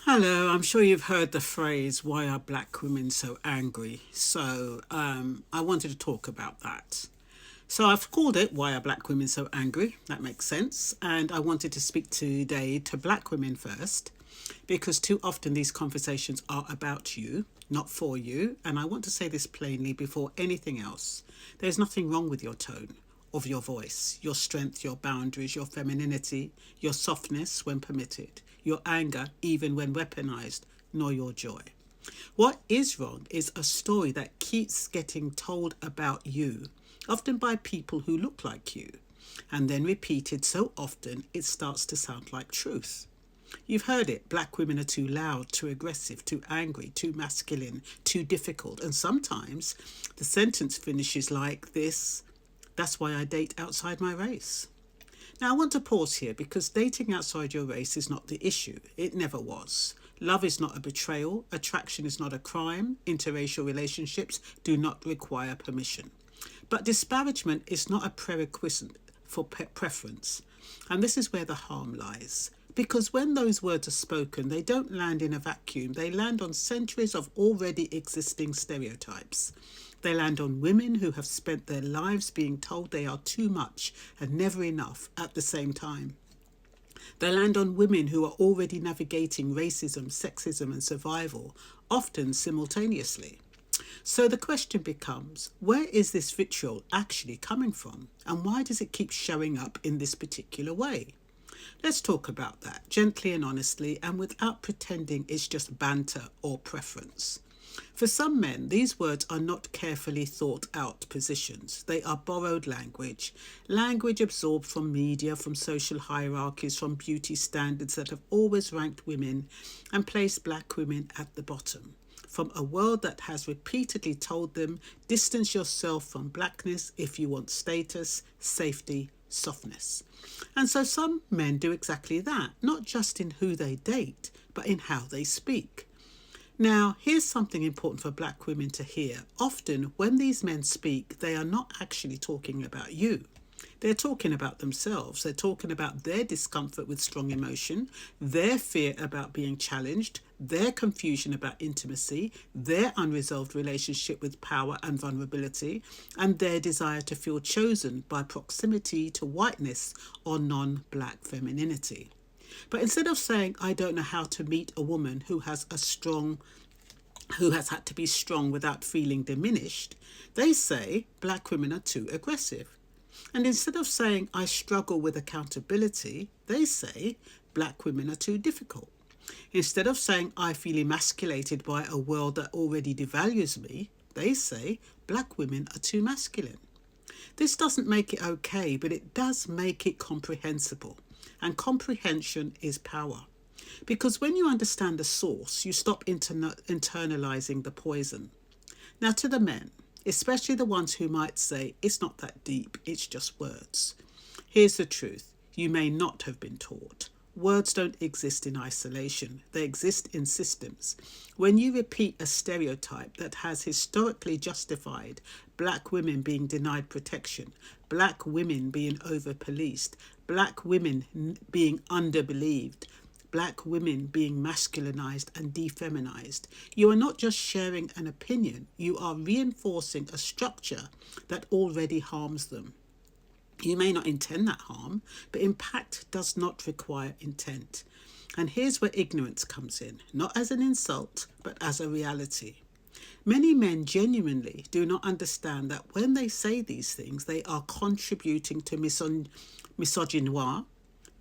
Hello, I'm sure you've heard the phrase, why are black women so angry? I wanted to talk about that. So I've called it, Why Are Black Women So Angry? That makes sense. And I wanted to speak today to black women first, because too often these conversations are about you, not for you. And I want to say this plainly before anything else. There's nothing wrong with your tone of your voice, your strength, your boundaries, your femininity, your softness when permitted, your anger even when weaponized, nor your joy. What is wrong is a story that keeps getting told about you, often by people who look like you, and then repeated so often it starts to sound like truth. You've heard it. Black women are too loud, too aggressive, too angry, too masculine, too difficult. And sometimes the sentence finishes like this: that's why I date outside my race. Now, I want to pause here because dating outside your race is not the issue. It never was. Love is not a betrayal. Attraction is not a crime. Interracial relationships do not require permission. But disparagement is not a prerequisite for preference. And this is where the harm lies. Because when those words are spoken, they don't land in a vacuum. They land on centuries of already existing stereotypes. They land on women who have spent their lives being told they are too much and never enough at the same time. They land on women who are already navigating racism, sexism, and survival, often simultaneously. So the question becomes, where is this vitriol actually coming from? And why does it keep showing up in this particular way? Let's talk about that gently and honestly, and without pretending it's just banter or preference. For some men, these words are not carefully thought out positions. They are borrowed language, language absorbed from media, from social hierarchies, from beauty standards that have always ranked women and placed black women at the bottom. From a world that has repeatedly told them, distance yourself from blackness if you want status, safety, softness. And so some men do exactly that, not just in who they date, but in how they speak. Now, here's something important for black women to hear. Often, when these men speak, they are not actually talking about you. They're talking about themselves. They're talking about their discomfort with strong emotion, their fear about being challenged, their confusion about intimacy, their unresolved relationship with power and vulnerability, and their desire to feel chosen by proximity to whiteness or non-black femininity. But instead of saying, I don't know how to meet a woman who has had to be strong without feeling diminished, they say black women are too aggressive. And instead of saying, I struggle with accountability, they say black women are too difficult. Instead of saying, I feel emasculated by a world that already devalues me, they say black women are too masculine. This doesn't make it okay, but it does make it comprehensible. And comprehension is power. Because when you understand the source, you stop internalizing the poison. Now, to the men, especially the ones who might say, it's not that deep, it's just words. Here's the truth: you may not have been taught. Words don't exist in isolation, they exist in systems. When you repeat a stereotype that has historically justified black women being denied protection, black women being over-policed, black women being under-believed, black women being masculinized and defeminized, you are not just sharing an opinion, you are reinforcing a structure that already harms them. You may not intend that harm, but impact does not require intent. And here's where ignorance comes in, not as an insult, but as a reality. Many men genuinely do not understand that when they say these things, they are contributing to misogynoir,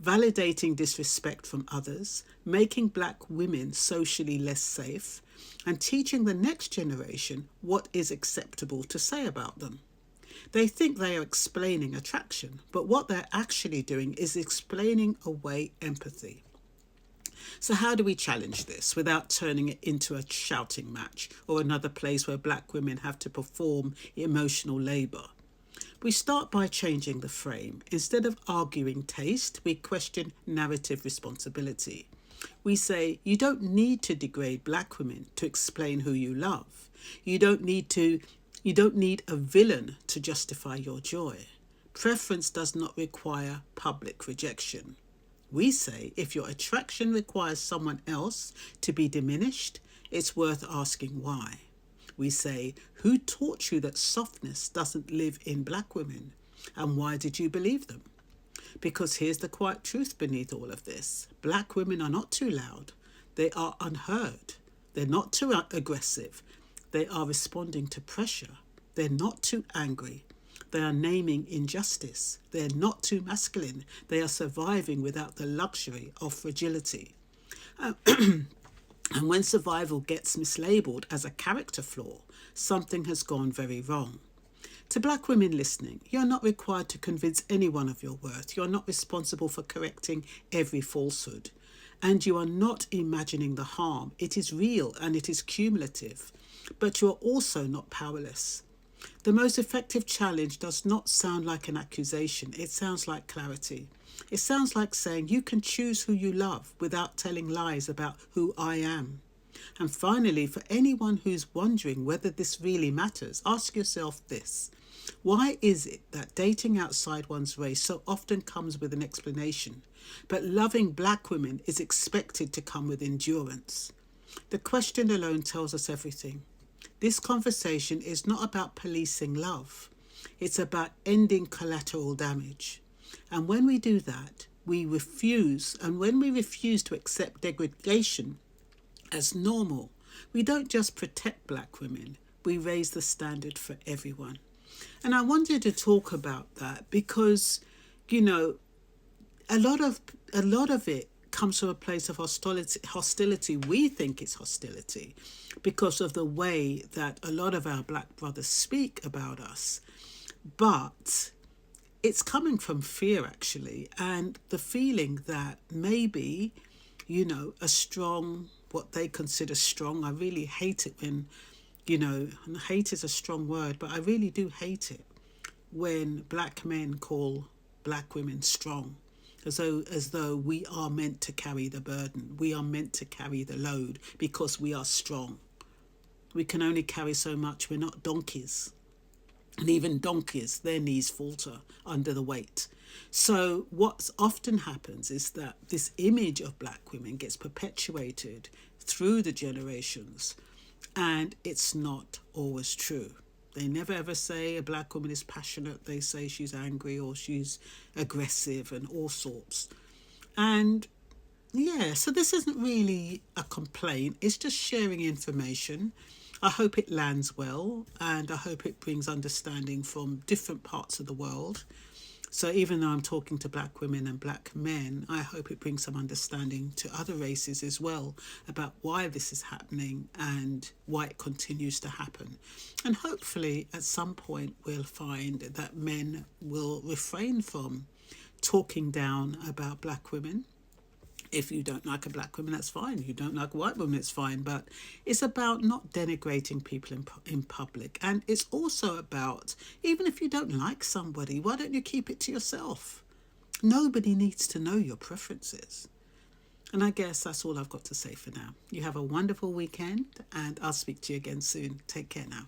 validating disrespect from others, making black women socially less safe, and teaching the next generation what is acceptable to say about them. They think they are explaining attraction, but what they're actually doing is explaining away empathy. So how do we challenge this without turning it into a shouting match or another place where black women have to perform emotional labour? We start by changing the frame. Instead of arguing taste, we question narrative responsibility. We say, you don't need to degrade black women to explain who you love. You don't need a villain to justify your joy. Preference does not require public rejection. We say if your attraction requires someone else to be diminished, it's worth asking why. We say, who taught you that softness doesn't live in black women? And why did you believe them? Because here's the quiet truth beneath all of this. Black women are not too loud. They are unheard. They're not too aggressive. They are responding to pressure. They're not too angry. They are naming injustice. They're not too masculine. They are surviving without the luxury of fragility. And when survival gets mislabeled as a character flaw, something has gone very wrong. To black women listening, you're not required to convince anyone of your worth. You're not responsible for correcting every falsehood. And you are not imagining the harm. It is real and it is cumulative. But you're also not powerless. The most effective challenge does not sound like an accusation. It sounds like clarity. It sounds like saying you can choose who you love without telling lies about who I am. And finally, for anyone who's wondering whether this really matters, ask yourself this. Why is it that dating outside one's race so often comes with an explanation, but loving black women is expected to come with endurance? The question alone tells us everything. This conversation is not about policing love. It's about ending collateral damage. And when we do that, we refuse. And when we refuse to accept degradation as normal, we don't just protect black women, we raise the standard for everyone. And I wanted to talk about that because, you know, a lot of it comes from a place of hostility. We think it's hostility because of the way that a lot of our black brothers speak about us. But it's coming from fear, actually, and the feeling that maybe, you know, a strong, what they consider strong, I really hate it when, you know, and hate is a strong word, but I really do hate it when black men call black women strong, as though we are meant to carry the burden. We are meant to carry the load because we are strong. We can only carry so much. We're not donkeys. And even donkeys, their knees falter under the weight. So what often happens is that this image of black women gets perpetuated through the generations, and it's not always true. They never ever say a black woman is passionate. They say she's angry or she's aggressive and all sorts. And yeah, so this isn't really a complaint. It's just sharing information. I hope it lands well, and I hope it brings understanding from different parts of the world. So even though I'm talking to black women and black men, I hope it brings some understanding to other races as well about why this is happening and why it continues to happen. And hopefully at some point we'll find that men will refrain from talking down about black women. If you don't like a black woman, that's fine. You don't like a white woman, it's fine. But it's about not denigrating people in public. And it's also about, even if you don't like somebody, why don't you keep it to yourself? Nobody needs to know your preferences. And I guess that's all I've got to say for now. You have a wonderful weekend, and I'll speak to you again soon. Take care now.